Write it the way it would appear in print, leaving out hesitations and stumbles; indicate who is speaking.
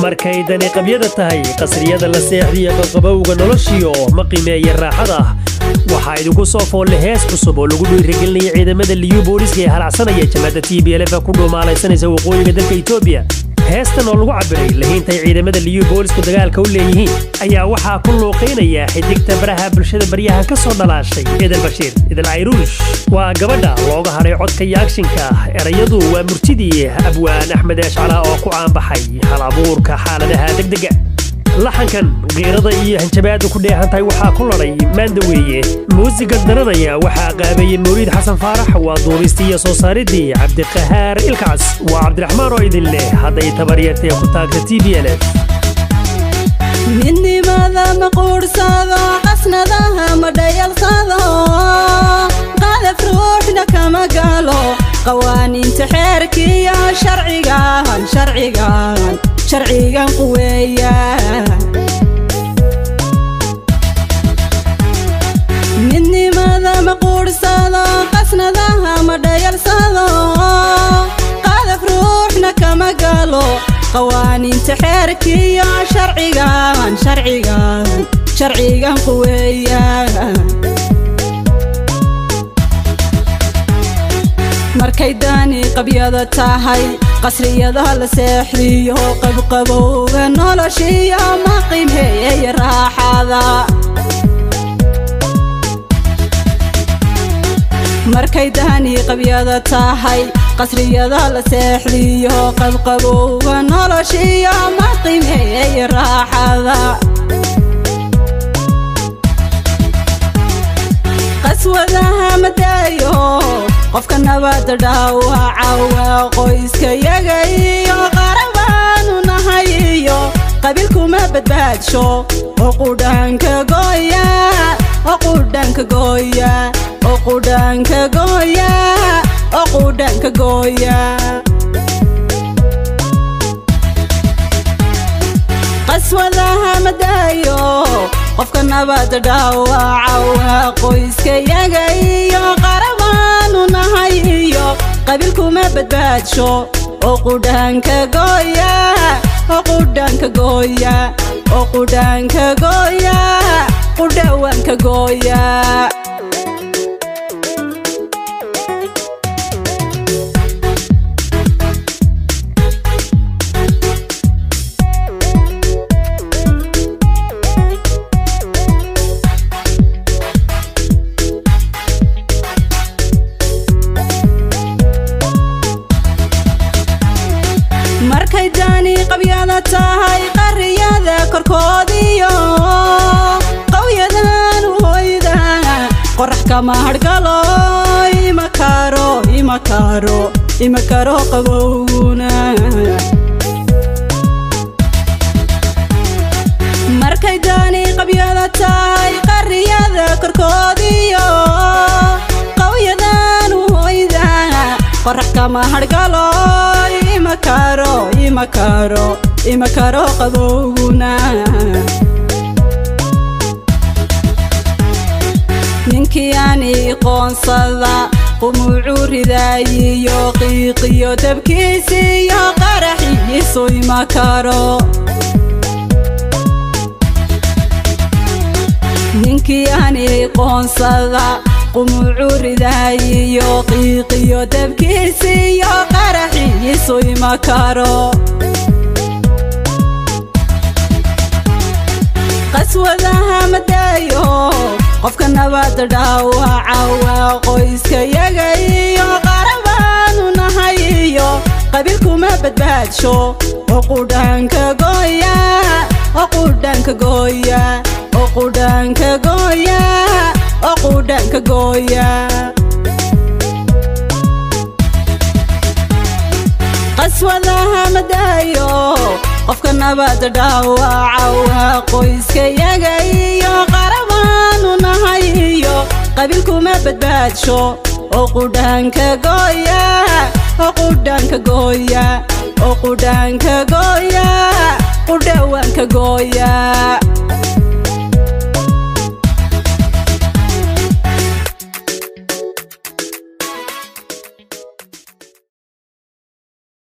Speaker 1: markay dani qabyada tahay qasriyada la seexdiya qabowga noloshiyo ma qiimeeya raaxada waxa idinku soo foolay hees cusub oo lagu dhiirigelinaya ciidamada liyu booliska ee halacsanaya jamaacada TPLF ku dhumaalaysanaysa waqooyiga dalka Itoobiya heestan oo lagu cabiray lahaynta ciidamada liyu booliska dagaalka u leeyihiin ayaa waxa ku looqeynaya xidigta baraha bulshada baryaha ka soo dhalaashay Idil Bashiir Idil Ayruush waa gabadha looga haray codka iyo akshinka erayadu waa murtidii abwaan Axmed Ashcala oo ku caan baxay hal abuurka xaaladaha degdega laxankan geerada iyo hanjabaadu ku dheehantahay waxa ku laray maandaweeye muusiga daranaya waxa qaabeeyay Mawlid Xasan Faarax waa duubistiya soo saaridii Cabdiqahaar Ilkaas waa Cabdiraxmaan oo idin leh haday tabariyatay ku taagta TPLF
Speaker 2: minni mada maqoorsado qasnadaha madayalsado qadaf ruuxna kama galo qawaaniinta xeerkiya sharcigan quweeya minni mada maqoorsado qasnadaha madayalsado qadaf ruuxna kama galo qawaaniinta xeerkiya sharcigan quweeya markay dani qabyada tahay qasriyada la seexdiyo qabowga noloshiyo ma qiimeeya raaxada markay dani qabyada tahay qasriyada la seexdiyo qabowga noloshiyo ma qiimeeya raaxada qaswadaha madayo qofka nabad dhaawaca qoyska yaga iyo qarabaanu nahayo qabiilku ma badbaadsho oo qudhanka gooya qaswadaha madayo qofka nabad dhaawaca qoyska yaga iyo qarabaanu nahayo qabiilku ma badbaadsho oo qudhanka gooya markay dani qabyada tahay qariyada korkoodiyo qawyadan hooyda qorax kama hargalo ima karo qabowguna markay dani qabyada tahay qariyada korkoodiyo qawyadan hooyda qorax kama hargalo ima karo qabowguna ninkii ani qoonsada qumuucu ridaayiyo qiiqiyo dabkiisiyo qaraxiisu ima karo ninkii ani qoonsada qumuucu ridaayiyo qiiqiyo dabkiisiyo qaraxiisu ima karo qaswadaha madayo qofka nabad dhaawaca qoyska yaga iyo qarabaanu nahayo qabiilku ma badbaadsho oo qudhanka gooya qaswadaha madayo qofka nabad dhaawaca qoyska yaga iyo qarabaanu nahayo qabiilku ma badbaadsho oo qudhanka gooya